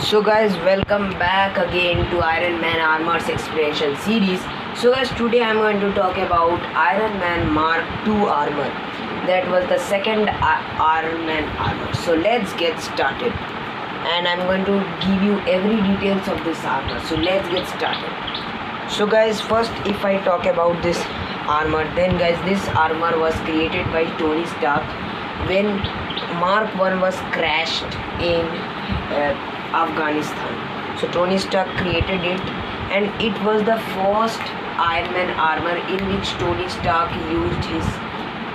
So guys, welcome back again to Iron Man Armor's Explanation series. So guys, today I'm going to talk about Iron Man Mark II armor. That was the second Iron Man armor. So let's get started. And I'm going to give you every details of this armor. So let's get started. So guys, first if I talk about this armor, then guys, this armor was created by Tony Stark when Mark I was crashed in Afghanistan. So Tony Stark created it, and it was the first Iron Man armor in which Tony Stark used his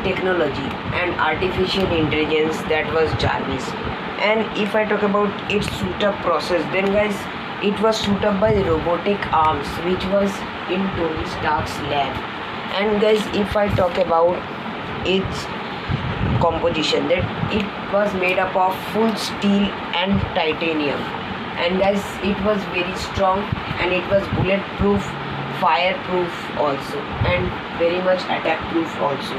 technology and artificial intelligence, that was Jarvis. And if I talk about its suit up process, then guys, it was suited up by the robotic arms which was in Tony Stark's lab. And guys, if I talk about its composition, that it was made up of full steel and titanium, and guys, it was very strong, and it was bulletproof, fireproof also, and very much attack proof also.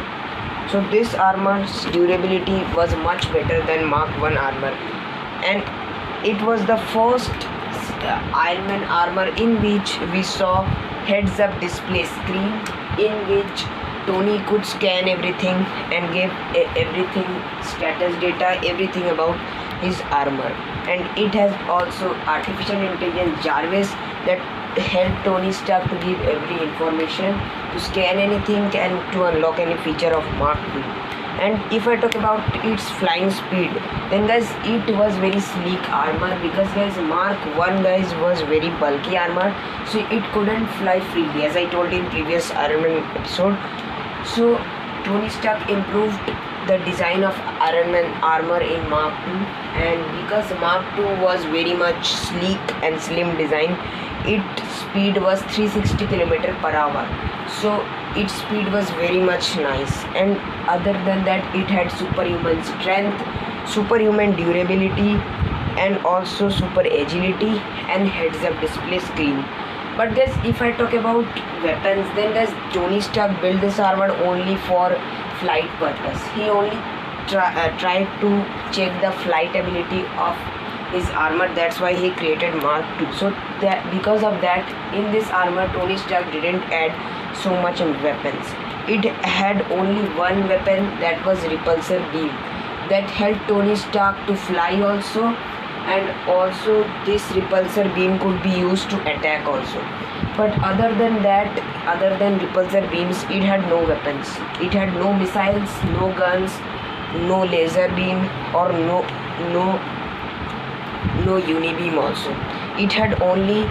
So this armor's durability was much better than Mark I armor, and it was the first Iron Man armor in which we saw heads up display screen in which Tony could scan everything and give everything, status data, everything about his armor. And it has also artificial intelligence Jarvis that helped Tony Stark to give every information, to scan anything and to unlock any feature of Mark II. And if I talk about its flying speed, then guys, it was very sleek armor, because guys, Mark I guys was very bulky armor, so it couldn't fly freely, as I told in previous Iron Man episode. So Tony Stark improved the design of Iron Man armor in Mark II, and because Mark II was very much sleek and slim design, its speed was 360 km per hour. So its speed was very much nice, and other than that, it had superhuman strength, superhuman durability, and also super agility and heads up display screen. But guys, if I talk about weapons, then guys, Tony Stark built this armor only for flight purpose. He only tried to check the flight ability of his armor. That's why he created Mark II. So that because of that, in this armor, Tony Stark didn't add so much in weapons. It had only one weapon, that was repulsor beam, that helped Tony Stark to fly also, and also this repulsor beam could be used to attack also. But other than that, other than repulsor beams, it had no weapons. It had no missiles, no guns, no laser beam, or no unibeam also. It had only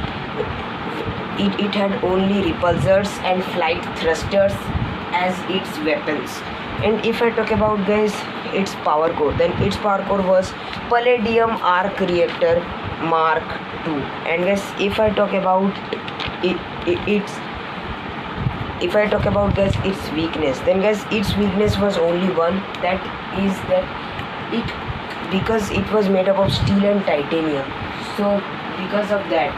repulsors and flight thrusters as its weapons. And if I talk about guys, its power core, then its power core was Palladium Arc Reactor Mark II. And guys, if I talk about its weakness, then guys, its weakness was only one, that is that because it was made up of steel and titanium. So because of that,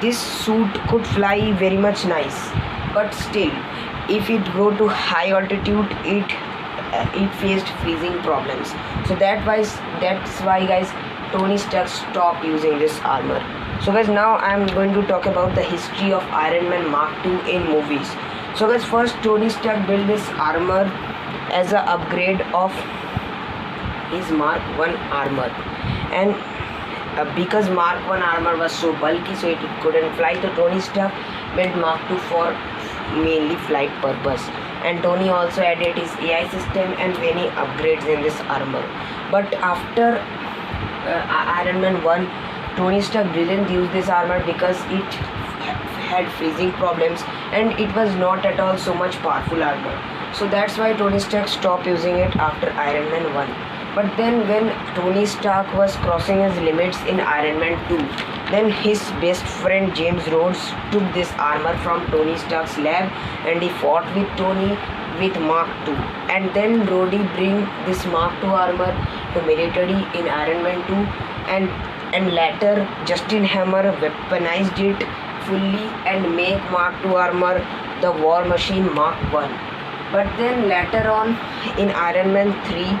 this suit could fly very much nice, but still, if it go to high altitude, it faced freezing problems. So that's why guys, Tony Stark stopped using this armor. So guys, now I'm going to talk about the history of Iron Man Mark II in movies. So guys, first Tony Stark built this armor as an upgrade of his Mark I armor, and because Mark I armor was so bulky, so it couldn't fly, so Tony Stark built Mark II for mainly flight purpose. And Tony also added his AI system and many upgrades in this armor. But after Iron Man 1, Tony Stark didn't use this armor because it had freezing problems, and it was not at all so much powerful armor. So that's why Tony Stark stopped using it after Iron Man 1. But then when Tony Stark was crossing his limits in Iron Man 2, then his best friend James Rhodes took this armor from Tony Stark's lab, and he fought with Tony with Mark II. And then Rhodey bring this Mark II armor to military in Iron Man 2, and later Justin Hammer weaponized it fully and make Mark II armor the War Machine Mark I. But then later on in Iron Man 3,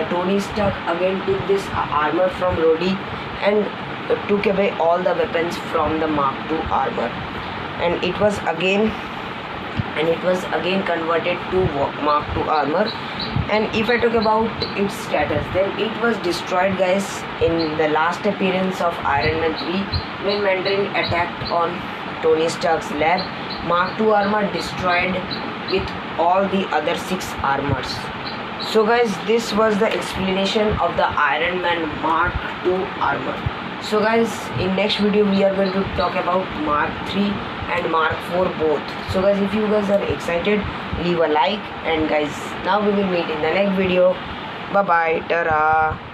Tony Stark again took this armor from Rhodey, and took away all the weapons from the Mark II armor, and it was again converted to Mark II armor. And if I talk about its status, then it was destroyed, guys, in the last appearance of Iron Man 3 when Mandarin attacked on Tony Stark's lab. Mark II armor destroyed with all the other 6 armors. So guys, this was the explanation of the Iron Man Mark II armor. So guys, in next video we are going to talk about Mark III and Mark IV both. So guys, if you guys are excited, leave a like, and guys, now we will meet in the next video. Bye bye, ta-ra.